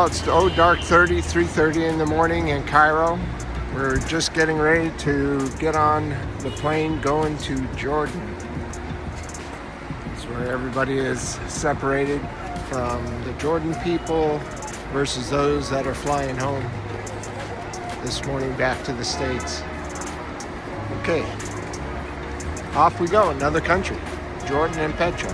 Well, it's dark 30, 3:30 in the morning in Cairo. We're just getting ready to get on the plane going to Jordan. It's where everybody is separated from the Jordan people versus those that are flying home this morning back to the States. Okay, off we go, another country, Jordan and Petra.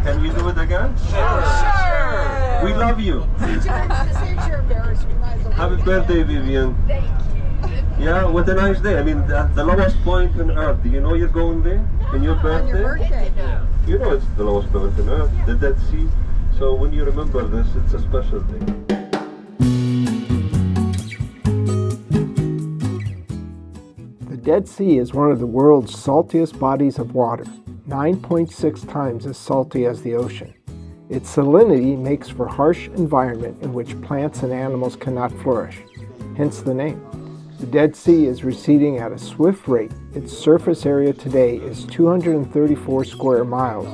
Can we do it again? Sure. We love you. Happy birthday, Vivian. Thank you. Yeah, what a nice day. I mean, the lowest point on earth. Do you know you're going there in your birthday? On your birthday. You know it's the lowest point on earth, the Dead Sea. So when you remember this, it's a special day. The Dead Sea is one of the world's saltiest bodies of water, 9.6 times as salty as the ocean. Its salinity makes for a harsh environment in which plants and animals cannot flourish, hence the name. The Dead Sea is receding at a swift rate. Its surface area today is 234 square miles,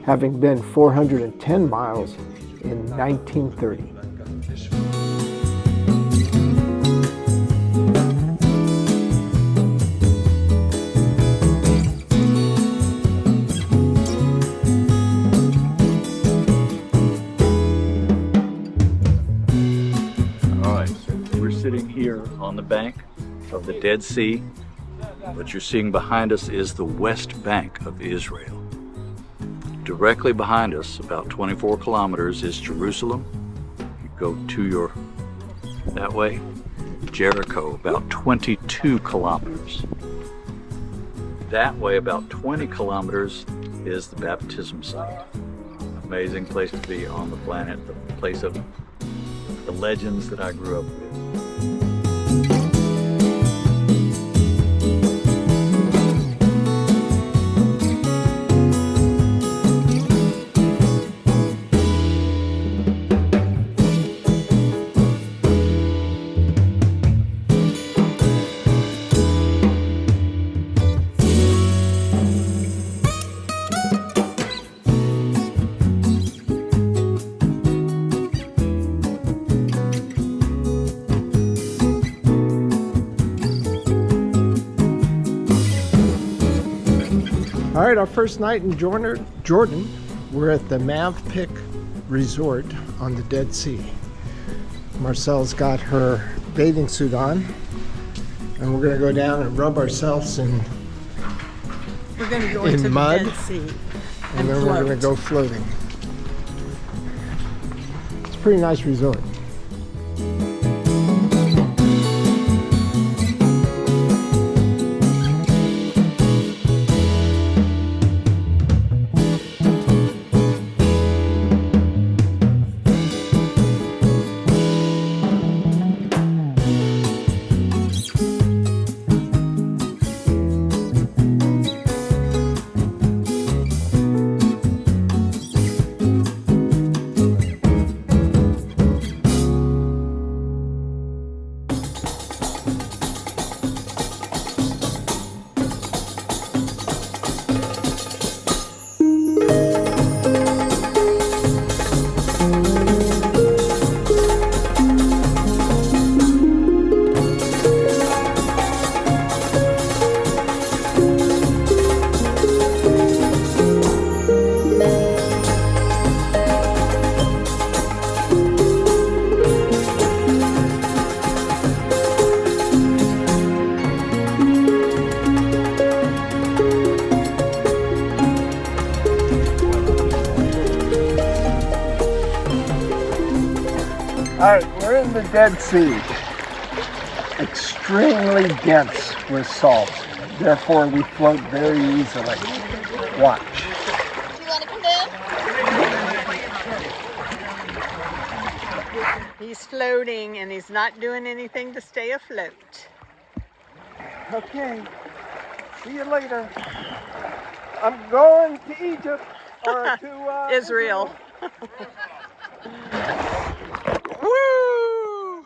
having been 410 miles in 1930. Sitting here on the bank of the Dead Sea. What you're seeing behind us is the West Bank of Israel. Directly behind us, about 24 kilometers, is Jerusalem. You go to that way. Jericho, about 22 kilometers. That way, about 20 kilometers, is the baptism site. Amazing place to be on the planet, the place of the legends that I grew up with. All right, our first night in Jordan, we're at the Mavpic Resort on the Dead Sea. Marcel's got her bathing suit on, and we're gonna go down and rub ourselves in We're going to go into mud, the Dead Sea and then we're gonna go floating. It's a pretty nice resort. Dead Sea, extremely dense with salt. Therefore, we float very easily. Watch. You want to come down? He's floating and he's not doing anything to stay afloat. Okay, see you later. I'm going to Egypt or to Israel. Woo!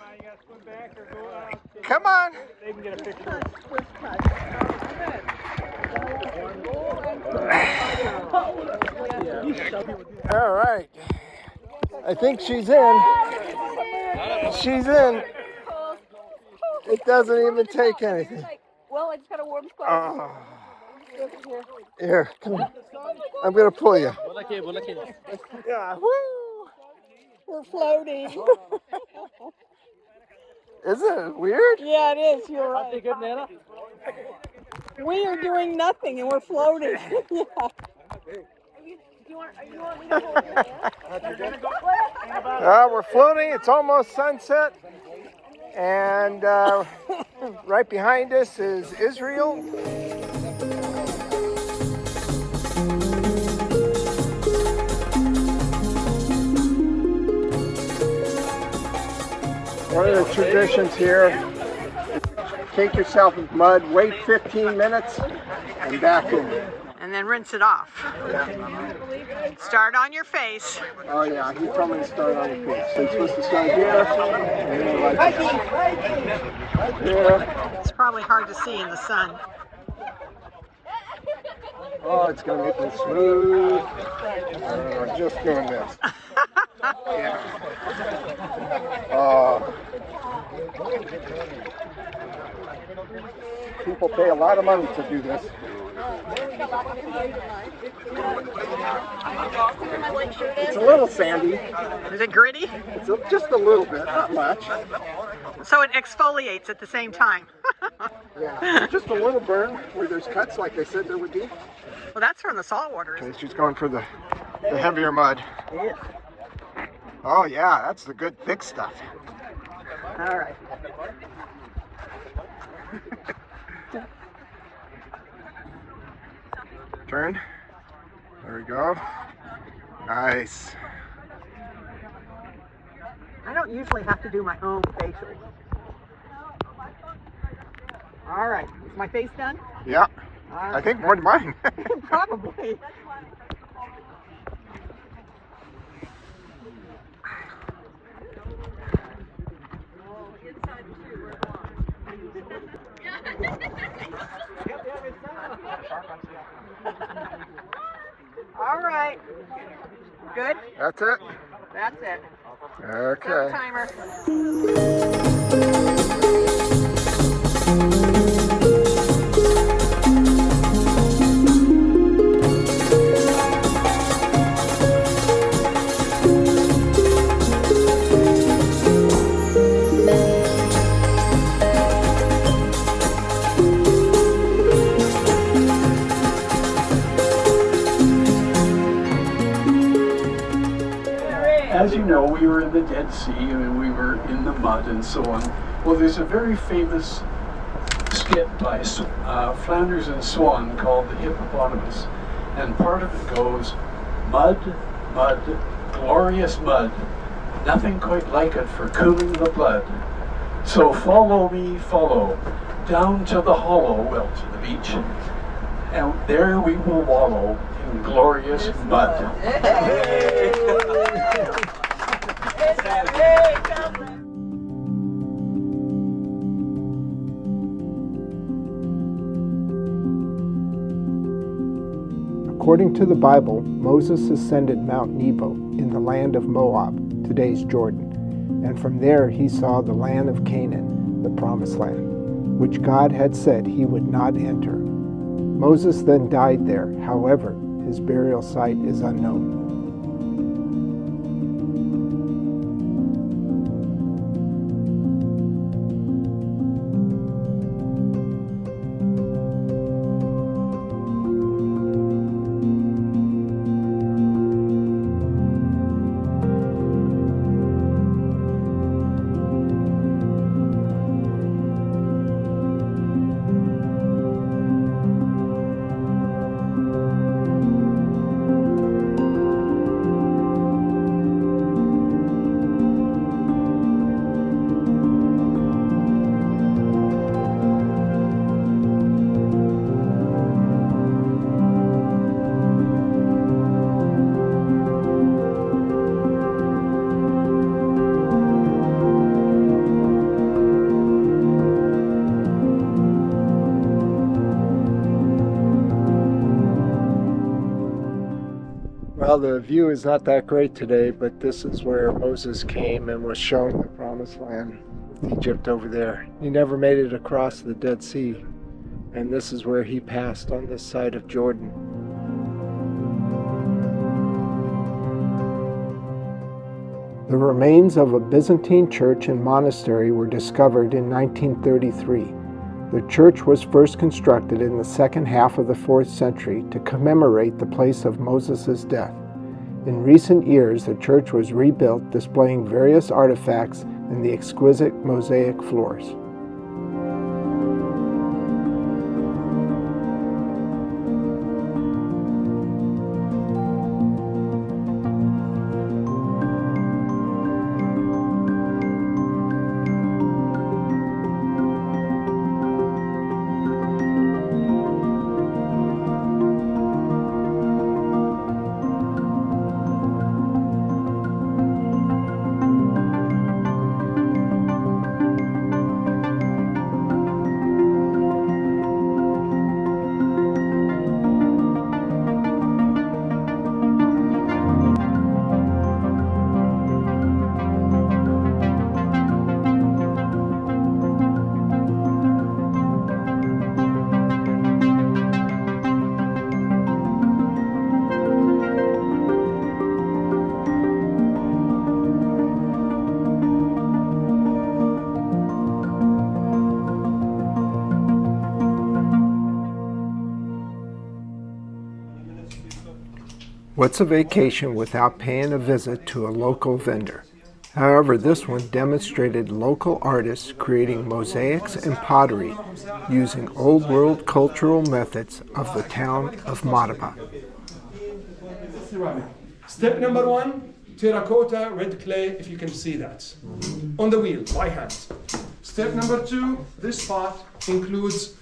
Come on. All right. I think she's in. She's in. It doesn't even take anything. Well, I just got a warm spot. Here, come on. I'm gonna pull you. Yeah. Woo! We're floating. Isn't it weird? Yeah, it is. You're right. We are doing nothing and we're floating. Yeah. You want me to hold your hand? We're floating. It's almost sunset. And right behind us is Israel. One of the traditions here, take yourself in mud, wait 15 minutes, and back in. And then rinse it off. Start on your face. Oh yeah, he told me to start on the face. So you're supposed to start here, and then like here. It's probably hard to see in the sun. Oh, it's gonna make me smooth. Just doing this. Yeah. People pay a lot of money to do this. It's a little sandy. Is it gritty? It's just a little bit, not much. So it exfoliates at the same time. Yeah, just a little burn where there's cuts, like I said there would be. Well, that's from the salt water. Okay, she's going for the heavier mud. Yeah. Oh yeah, that's the good thick stuff. All right. Turn. There we go. Nice. I don't usually have to do my own facial. All right. Is my face done? Yeah. All right. I think more than mine. Probably. All right. Good? That's it? That's it. Okay. Timer. As you know, we were in the Dead Sea and we were in the mud and so on. Well, there's a very famous skit by Flanders and Swan called The Hippopotamus. And part of it goes, mud, mud, glorious mud, nothing quite like it for cooling the blood. So follow me, follow, down to the hollow, well, to the beach, and there we will wallow in glorious mud. According to the Bible, Moses ascended Mount Nebo in the land of Moab, today's Jordan, and from there he saw the land of Canaan, the promised land, which God had said he would not enter. Moses then died there, however, his burial site is unknown. Well, the view is not that great today, but this is where Moses came and was shown the promised land with Egypt over there. He never made it across the Dead Sea, and this is where he passed on this side of Jordan. The remains of a Byzantine church and monastery were discovered in 1933. The church was first constructed in the second half of the 4th century to commemorate the place of Moses' death. In recent years, the church was rebuilt, displaying various artifacts and the exquisite mosaic floors. What's a vacation without paying a visit to a local vendor? However, this one demonstrated local artists creating mosaics and pottery using old world cultural methods of the town of Madaba. Step number 1, terracotta red clay, if you can see that, on the wheel by hand. Step number 2, this part includes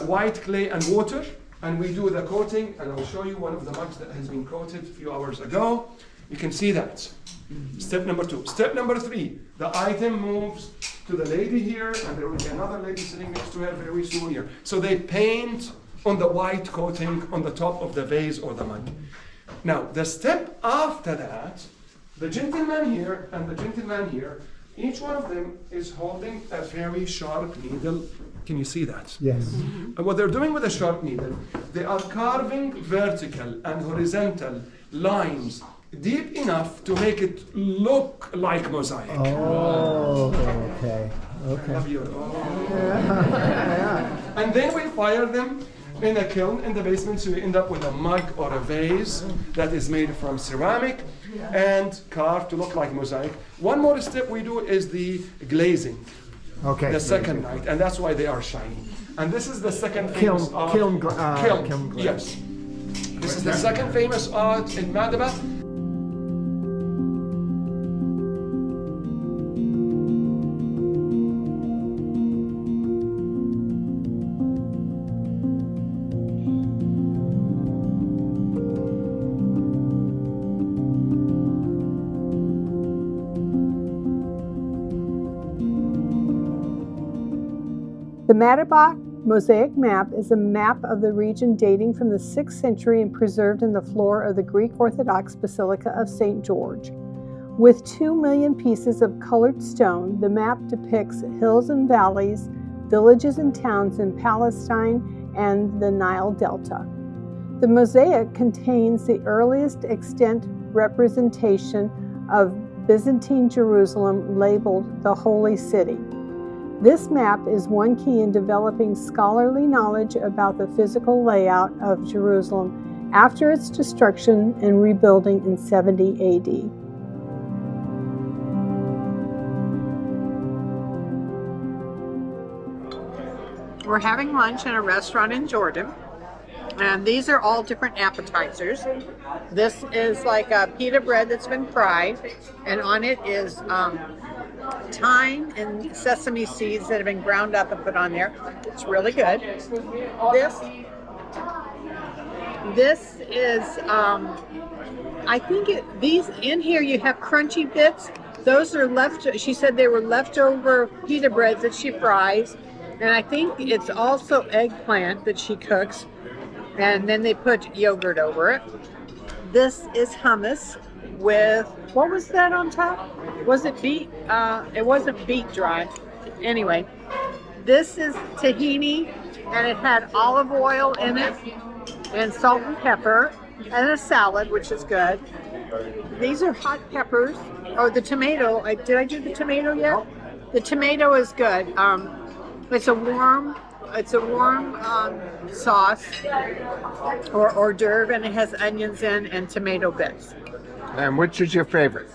white clay and water, and we do the coating, and I'll show you one of the mugs that has been coated a few hours ago. You can see that. Step number 2. Step number 3, the item moves to the lady here, and there will be another lady sitting next to her very soon here. So they paint on the white coating on the top of the vase or the mug. Now, the step after that, the gentleman here and the gentleman here, each one of them is holding a very sharp needle. Can you see that? Yes. And what they're doing with a sharp needle, they are carving vertical and horizontal lines deep enough to make it look like mosaic. Oh, okay. Okay. And then we fire them in a kiln in the basement, so you end up with a mug or a vase that is made from ceramic and carved to look like mosaic. One more step we do is the glazing. Okay. The second night, and that's why they are shiny. And this is the second famous art. Kiln. Yes. This is the second famous art in Madaba. The Madaba mosaic map is a map of the region dating from the 6th century and preserved in the floor of the Greek Orthodox Basilica of St. George. With 2 million pieces of colored stone, the map depicts hills and valleys, villages and towns in Palestine and the Nile Delta. The mosaic contains the earliest extant representation of Byzantine Jerusalem labeled the Holy City. This map is one key in developing scholarly knowledge about the physical layout of Jerusalem after its destruction and rebuilding in 70 AD. We're having lunch in a restaurant in Jordan, and these are all different appetizers. This is like a pita bread that's been fried, and on it is thyme and sesame seeds that have been ground up and put on there. It's really good. This is, I think these in here you have crunchy bits. Those are she said they were leftover pita breads that she fries. And I think it's also eggplant that she cooks. And then they put yogurt over it. This is hummus with, what was that on top? Was it beet? It wasn't beet dry. Anyway, this is tahini, and it had olive oil in it, and salt and pepper, and a salad, which is good. These are hot peppers. Oh, the tomato. Did I do the tomato yet? The tomato is good. It's a warm sauce or hors d'oeuvre, and it has onions in and tomato bits. And which is your favorite?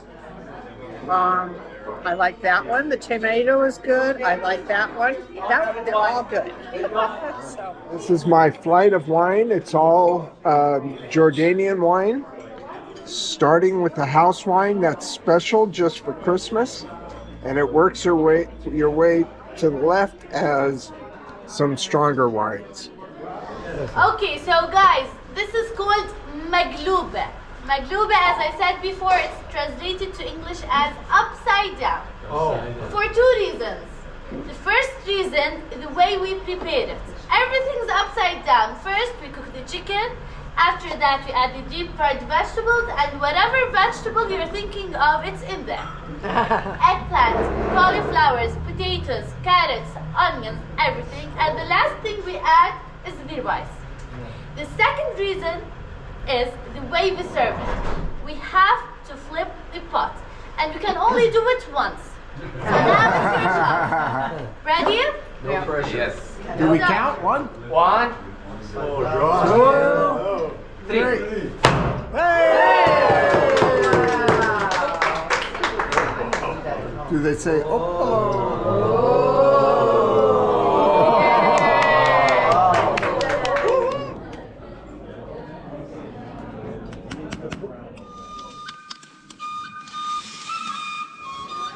I like that one. The tomato is good. I like that one. They're all good. So. This is my flight of wine. It's all Jordanian wine, starting with the house wine that's special just for Christmas, and it works your way to the left as some stronger wines. Okay, so guys, this is called magluba. Magluba, as I said before, it's translated to English as upside down. For two reasons. The first reason is the way we prepare it. Everything's upside down. First, we cook the chicken. After that, we add the deep fried vegetables, and whatever vegetable you're thinking of, it's in there. Eggplant, cauliflowers, potatoes, carrots, onions, everything. And the last thing we add is the rice. The second reason is the way we serve it. We have to flip the pot, and we can only do it once. So now it's your job. Ready? No pressure. Yes. Do we count? One? One. Two. Three. Do they say,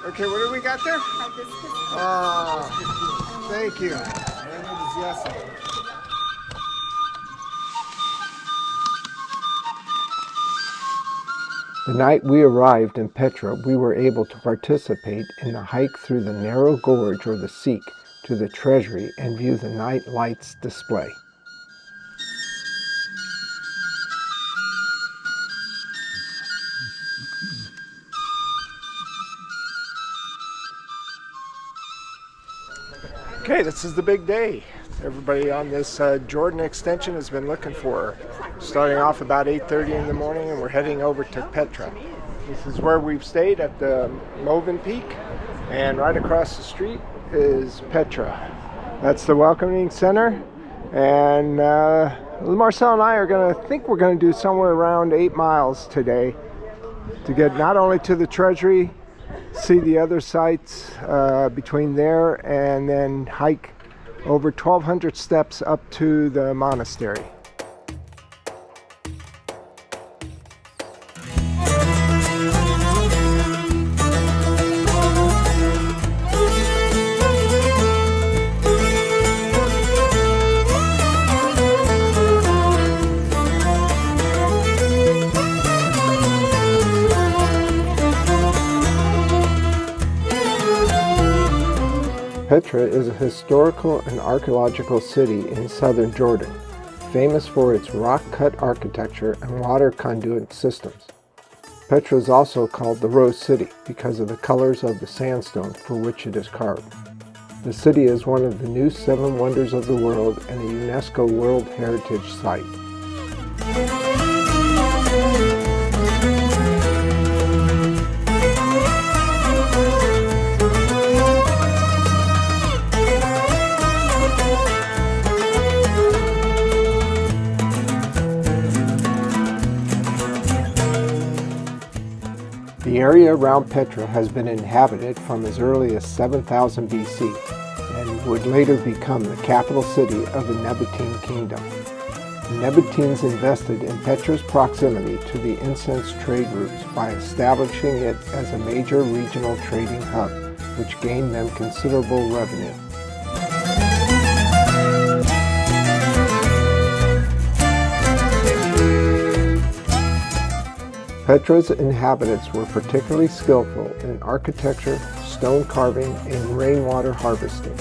Okay, what do we got there? Thank you. The night we arrived in Petra, we were able to participate in the hike through the narrow gorge or the Seek to the treasury and view the night lights display. Okay, this is the big day. Everybody on this Jordan extension has been looking for. Starting off about 8:30 in the morning, and we're heading over to Petra. This is where we've stayed at the Movin Peak, and right across the street is Petra. That's the welcoming center, and Marcel and I we're going to do somewhere around 8 miles today to get not only to the treasury, see the other sites between there, and then hike over 1,200 steps up to the monastery. Petra is a historical and archaeological city in southern Jordan, famous for its rock-cut architecture and water conduit systems. Petra is also called the Rose City because of the colors of the sandstone for which it is carved. The city is one of the new 7 wonders of the world and a UNESCO World Heritage Site. The area around Petra has been inhabited from as early as 7000 BC and would later become the capital city of the Nabatean kingdom. The Nabateans invested in Petra's proximity to the incense trade routes by establishing it as a major regional trading hub, which gained them considerable revenue. Petra's inhabitants were particularly skillful in architecture, stone carving, and rainwater harvesting.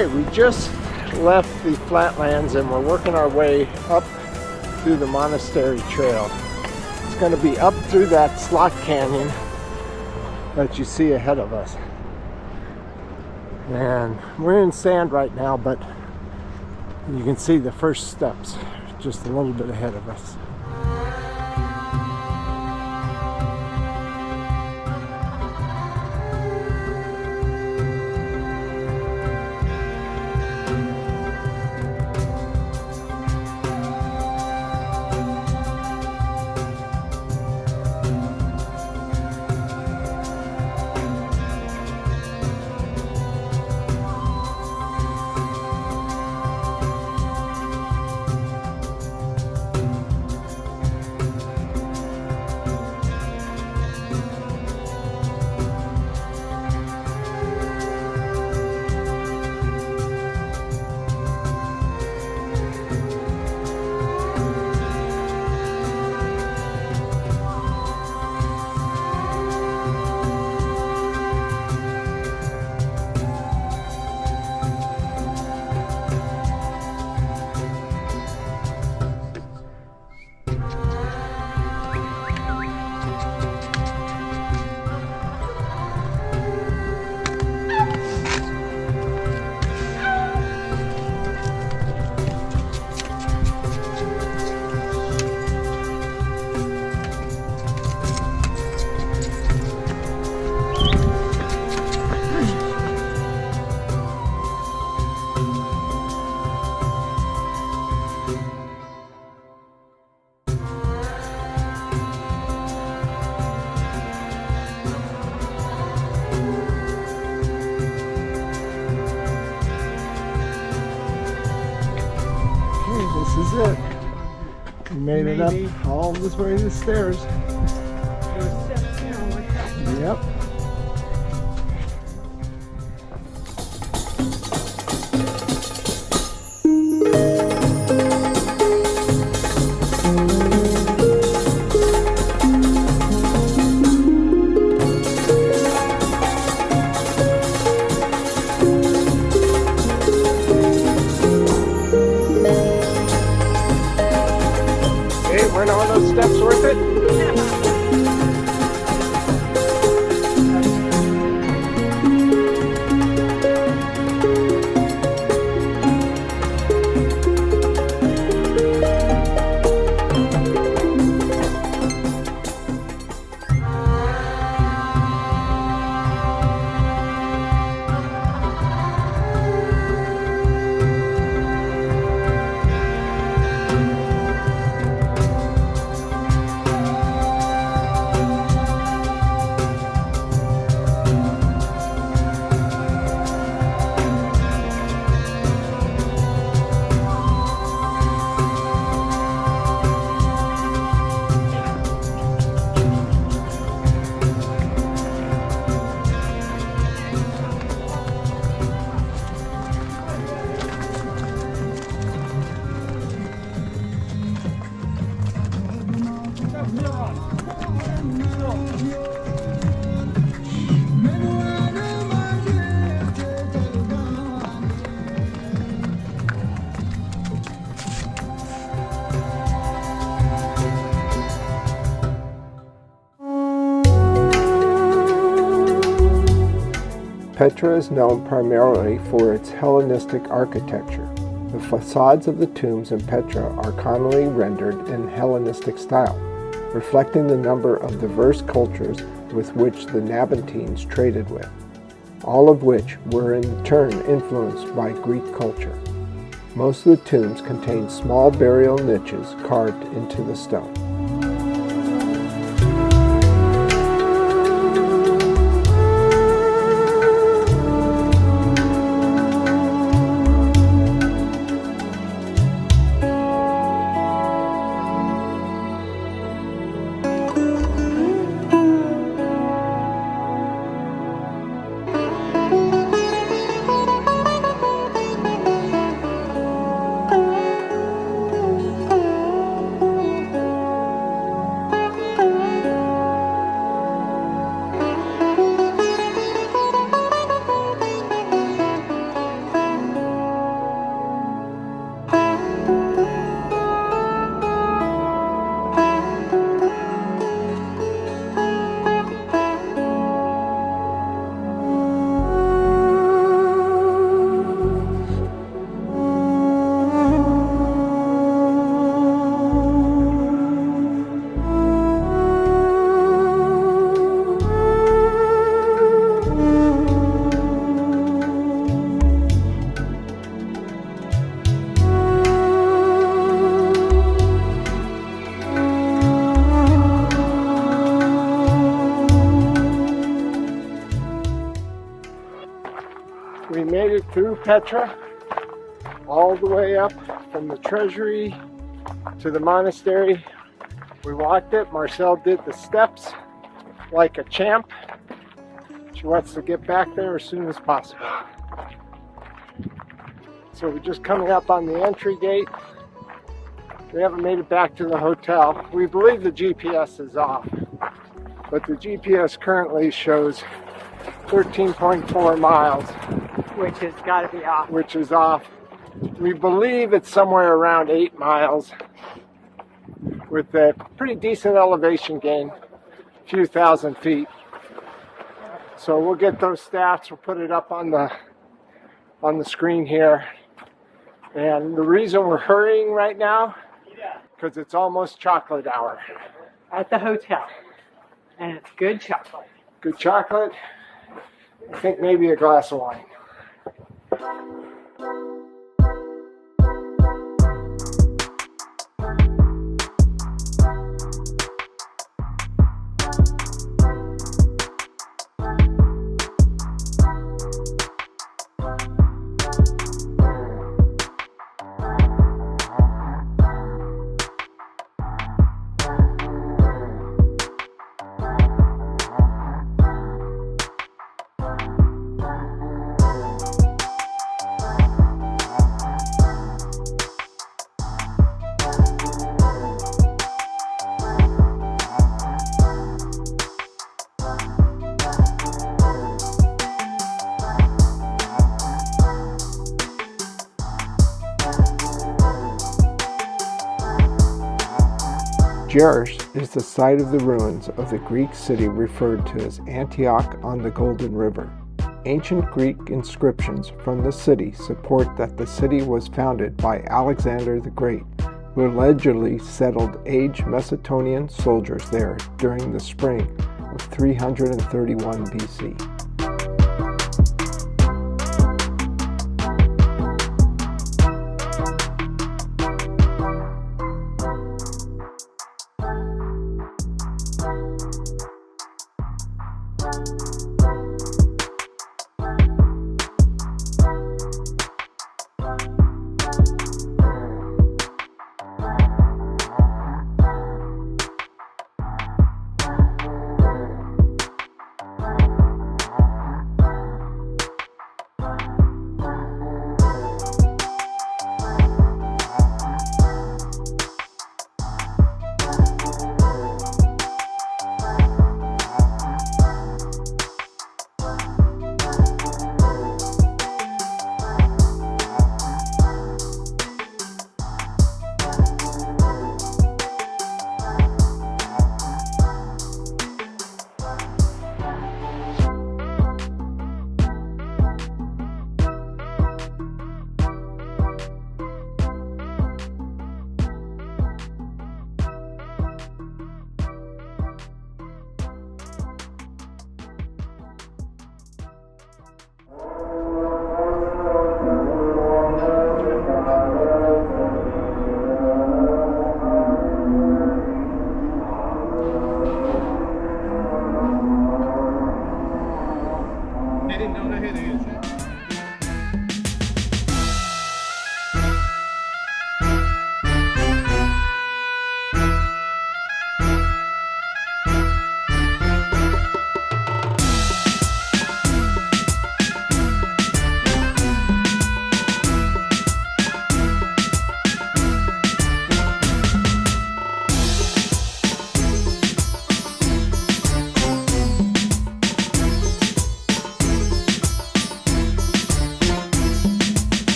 Okay, we just left the flatlands and we're working our way up through the monastery trail. It's going to be up through that slot canyon that you see ahead of us. And we're in sand right now, but you can see the first steps just a little bit ahead of us. This is it. We made it up all this way to the stairs. Yep. Weren't all those steps worth it? Petra is known primarily for its Hellenistic architecture. The facades of the tombs in Petra are commonly rendered in Hellenistic style, reflecting the number of diverse cultures with which the Nabateans traded with, all of which were in turn influenced by Greek culture. Most of the tombs contain small burial niches carved into the stone. it through Petra, all the way up from the treasury to the monastery. We walked it. Marcel did the steps like a champ. She wants to get back there as soon as possible. So we're just coming up on the entry gate. We haven't made it back to the hotel. We believe the GPS is off, but the GPS currently shows 13.4 miles. Which has got to be off. Which is off. We believe it's somewhere around 8 miles with a pretty decent elevation gain, a few thousand feet. So we'll get those stats, we'll put it up on the screen here. And the reason we're hurrying right now, because it's almost chocolate hour. At the hotel. And it's good chocolate. Good chocolate. I think maybe a glass of wine. Jerish is the site of the ruins of the Greek city referred to as Antioch on the Golden River. Ancient Greek inscriptions from the city support that the city was founded by Alexander the Great, who allegedly settled aged Macedonian soldiers there during the spring of 331 BC.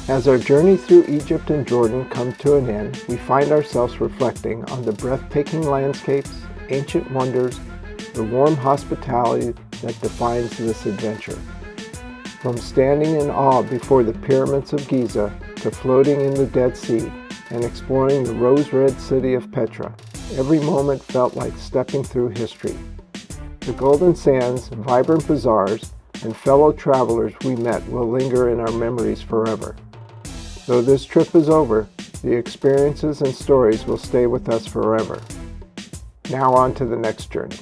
As our journey through Egypt and Jordan comes to an end, we find ourselves reflecting on the breathtaking landscapes, ancient wonders, the warm hospitality that defines this adventure. From standing in awe before the pyramids of Giza to floating in the Dead Sea and exploring the rose-red city of Petra, every moment felt like stepping through history. The golden sands, vibrant bazaars, and fellow travelers we met will linger in our memories forever. Though this trip is over, the experiences and stories will stay with us forever. Now on to the next journey.